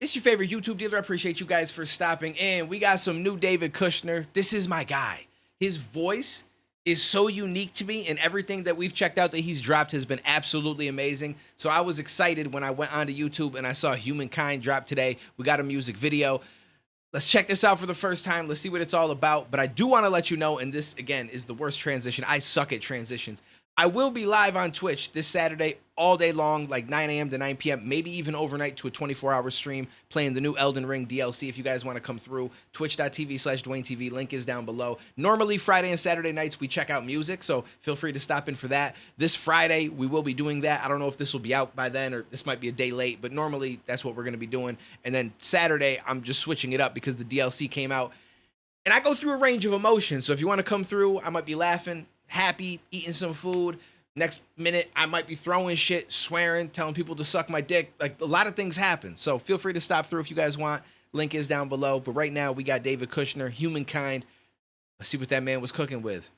It's your favorite YouTube dealer. I appreciate you guys for stopping in. We got some new David Kushner. This is my guy. His voice is so unique to me, and everything that we've checked out that he's dropped has been absolutely amazing. So I was excited when I went onto YouTube and I saw Humankind drop today. We got a music video. Let's check this out for the first time. Let's see what it's all about. But I do want to let you know, and this, again, is the worst transition. I suck at transitions. I will be live on Twitch this Saturday all day long, like 9 a.m. to 9 p.m., maybe even overnight to a 24-hour stream playing the new Elden Ring DLC. If you guys want to come through, twitch.tv/DuaneTV, link is down below. Normally, Friday and Saturday nights, we check out music, so feel free to stop in for that. This Friday, we will be doing that. I don't know if this will be out by then or this might be a day late, but normally that's what we're going to be doing. And then Saturday, I'm just switching it up because the DLC came out. And I go through a range of emotions, so if you want to come through, I might be laughing, happy, eating some food. Next minute, I might be throwing shit, swearing, telling people to suck my dick. Like, a lot of things happen. So feel free to stop through if you guys want. Link is down below. But right now, we got David Kushner, Humankind. Let's see what that man was cooking with.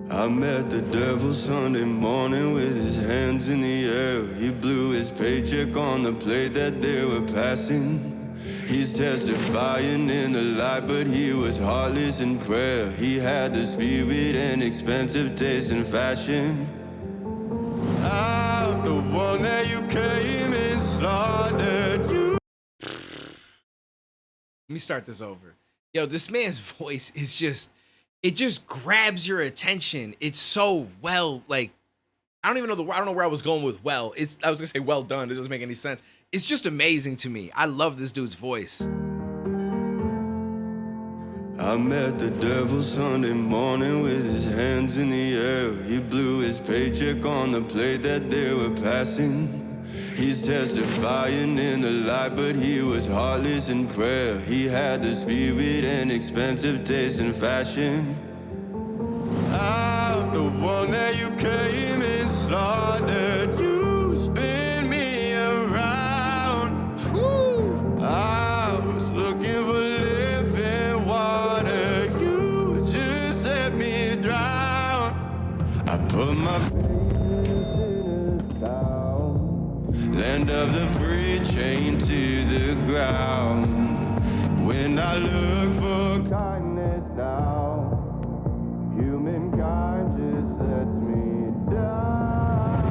I met the devil Sunday morning with his hands in the air. He blew his paycheck on the plate that they were passing. He's testifying in the light, but he was heartless in prayer. He had the spirit and expensive taste in fashion. I'm the one that you came and slaughtered you. Let me start this over. Yo, this man's voice is just, it just grabs your attention. It's so well, like, I don't know where I was going with well. I was gonna say well done. It doesn't make any sense. It's just amazing to me. I love this dude's voice. I met the devil Sunday morning with his hands in the air. He blew his paycheck on the plate that they were passing. He's testifying in the light, but he was heartless in prayer. He had the spirit and expensive taste in fashion. I'm the one that you came and slaughtered. You spin me around. Woo. I was looking for living water. You just let me drown. I put my down. Land of the free, chained to the ground. When I look for kindness now, humankind just lets me down.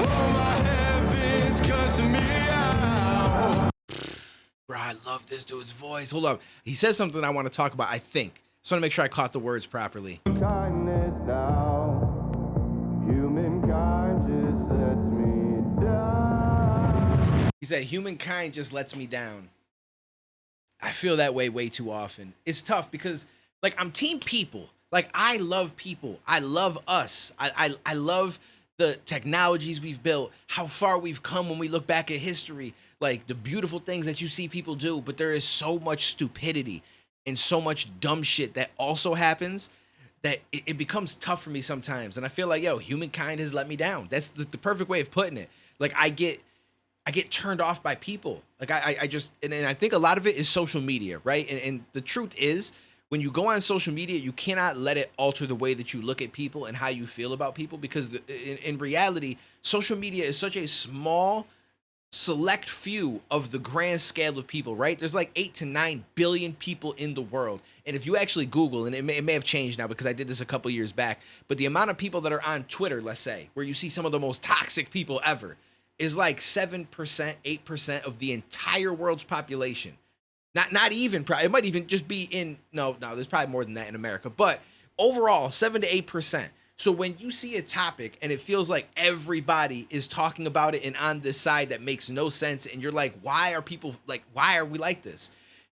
Oh, my heavens cussing me out. Bro, I love this dude's voice. Hold up. He says something I want to talk about, I think. Just want to make sure I caught the words properly. Kindness now, humankind just lets me down. He said, humankind just lets me down. I feel that way too often. It's tough because, like, I'm team people. Like, I love people. I love us. I love the technologies we've built, how far we've come when we look back at history, like the beautiful things that you see people do. But there is so much stupidity and so much dumb shit that also happens that it becomes tough for me sometimes. And I feel like, yo, humankind has let me down. That's the perfect way of putting it. Like, I get turned off by people. Like, I just, and I think a lot of it is social media, right? And the truth is, when you go on social media, you cannot let it alter the way that you look at people and how you feel about people, because in reality, social media is such a small, select few of the grand scale of people, right? There's like 8 to 9 billion people in the world. And if you actually Google, and it may have changed now because I did this a couple years back, but the amount of people that are on Twitter, let's say, where you see some of the most toxic people ever, is like 7%, 8% of the entire world's population. Not even, it might even just be in, no, there's probably more than that in America, but overall, 7 to 8%. So when you see a topic and it feels like everybody is talking about it and on this side that makes no sense, and you're like, why are we like this?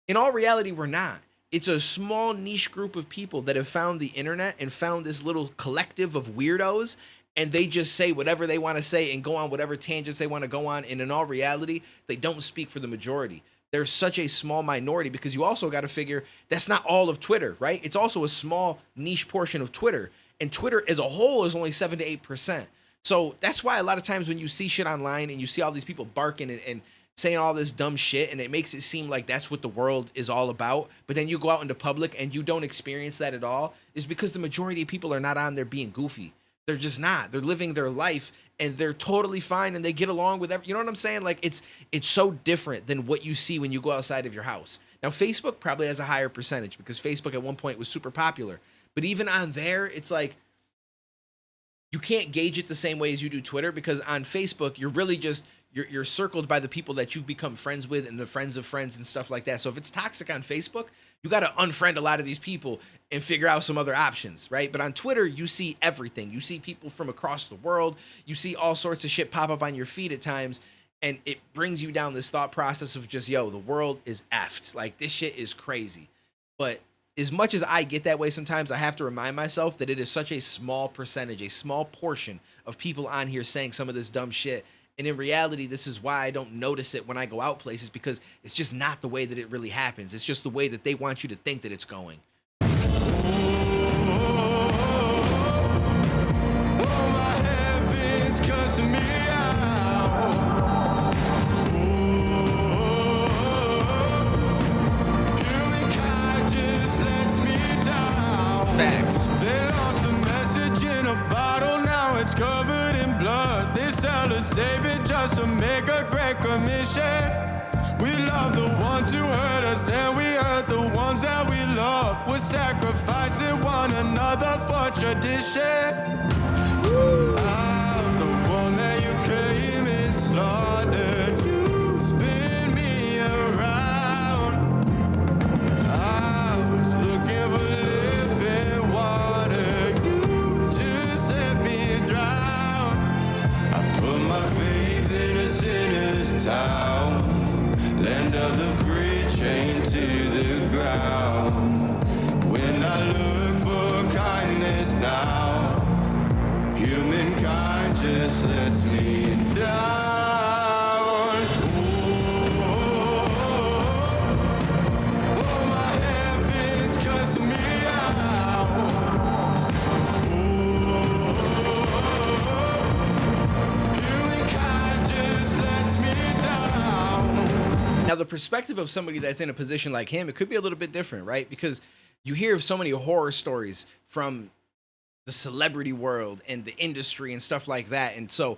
In all reality, we're not. It's a small niche group of people that have found the internet and found this little collective of weirdos, and they just say whatever they want to say and go on whatever tangents they want to go on. And in all reality, they don't speak for the majority. They're such a small minority, because you also got to figure that's not all of Twitter, right? It's also a small niche portion of Twitter. And Twitter as a whole is only 7 to 8%. So that's why a lot of times when you see shit online and you see all these people barking and saying all this dumb shit, and it makes it seem like that's what the world is all about, but then you go out into public and you don't experience that at all, is because the majority of people are not on there being goofy. They're just not. They're living their life and they're totally fine and they get along with you know what I'm saying? Like it's so different than what you see when you go outside of your house. Now Facebook probably has a higher percentage because Facebook at one point was super popular. But even on there, it's like you can't gauge it the same way as you do Twitter, because on Facebook, you're really just you're circled by the people that you've become friends with and the friends of friends and stuff like that. So if it's toxic on Facebook, you got to unfriend a lot of these people and figure out some other options, right? But on Twitter, you see everything. You see people from across the world. You see all sorts of shit pop up on your feed at times, and it brings you down this thought process of just, yo, the world is effed. Like, this shit is crazy. But as much as I get that way sometimes, I have to remind myself that it is such a small percentage, a small portion of people on here saying some of this dumb shit. And in reality, this is why I don't notice it when I go out places, because it's just not the way that it really happens. It's just the way that they want you to think that it's going. Oh, my heaven's cussing me out. Humankind just lets me down. Facts. They lost the message in a bottle, now it's covered in blood. They sell a savior just to make a great commission. We love the ones who hurt us and we hurt the ones that we love. We're sacrificing one another for tradition. I'm the one that you came and slaughtered. You spin me around. I was looking for living water. You just let me drown. I put my faith in a sinner's town. Land of the free, chained to the ground. When I look for kindness now, humankind just lets me down. Oh, my heaven's cussing me out. Humankind just lets me down. Now, the perspective of somebody that's in a position like him, it could be a little bit different, right? Because you hear of so many horror stories from the celebrity world and the industry and stuff like that. And so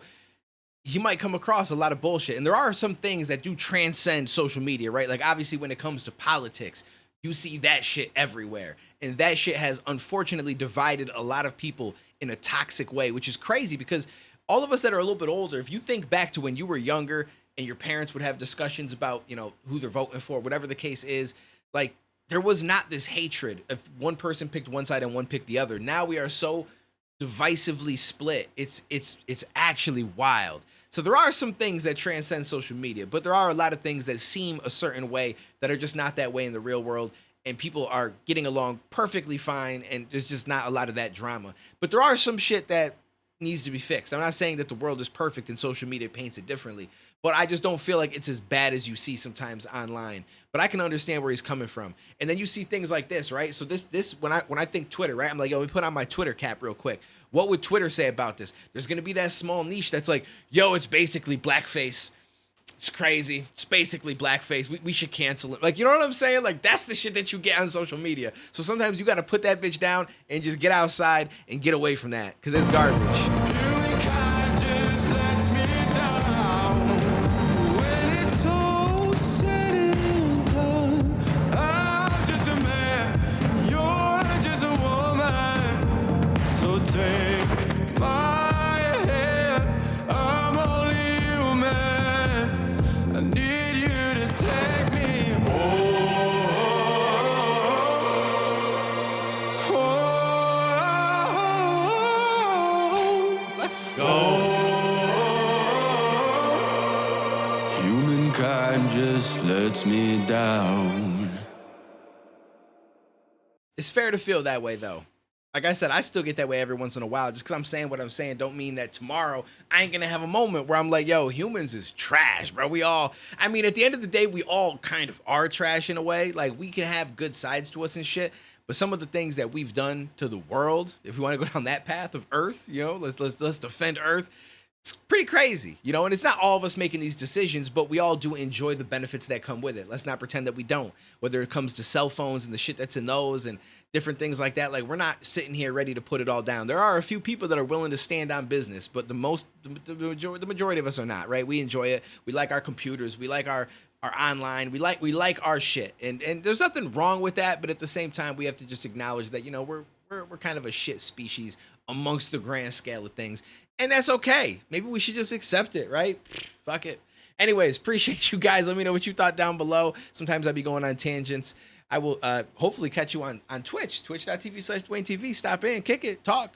you might come across a lot of bullshit. And there are some things that do transcend social media, right? Like, obviously, when it comes to politics, you see that shit everywhere. And that shit has unfortunately divided a lot of people in a toxic way, which is crazy because all of us that are a little bit older, if you think back to when you were younger and your parents would have discussions about, you know, who they're voting for, whatever the case is, like, there was not this hatred if one person picked one side and one picked the other. Now we are so divisively split. It's actually wild. So there are some things that transcend social media, but there are a lot of things that seem a certain way that are just not that way in the real world. And people are getting along perfectly fine. And there's just not a lot of that drama. But there are some shit that needs to be fixed. I'm not saying that the world is perfect and social media paints it differently, but I just don't feel like it's as bad as you see sometimes online. But I can understand where he's coming from. And then you see things like this, right? So this when I think Twitter, right? I'm like, yo, let me put on my Twitter cap real quick. What would Twitter say about this? There's gonna be that small niche that's like, yo, it's basically blackface. It's crazy. It's basically blackface. We should cancel it. Like, you know what I'm saying? Like, that's the shit that you get on social media. So sometimes you got to put that bitch down and just get outside and get away from that because it's garbage. Humankind just lets me down. When it's all said and done, I'm just a man, you're just a woman. So take my hand, I'm only human. I need you to take me home. Let's go. Humankind just lets me down. It's fair to feel that way, though. Like I said, I still get that way every once in a while. Just because I'm saying what I'm saying don't mean that tomorrow I ain't going to have a moment where I'm like, yo, humans is trash, bro. I mean, at the end of the day, we all kind of are trash in a way. Like, we can have good sides to us and shit. But some of the things that we've done to the world, if we want to go down that path of Earth, you know, let's defend Earth. It's pretty crazy, you know, and it's not all of us making these decisions, but we all do enjoy the benefits that come with it. Let's not pretend that we don't, whether it comes to cell phones and the shit that's in those and different things like that. Like, we're not sitting here ready to put it all down. There are a few people that are willing to stand on business, but the majority of us are not, right? We enjoy it. We like our computers. We like our online. We like our shit. And there's nothing wrong with that, but at the same time, we have to just acknowledge that, you know, we're kind of a shit species amongst the grand scale of things. And that's okay. Maybe we should just accept it, right? Fuck it. Anyways, appreciate you guys. Let me know what you thought down below. Sometimes I'll be going on tangents. I will hopefully catch you on Twitch, twitch.tv/DuaneTV. Stop in, kick it, talk.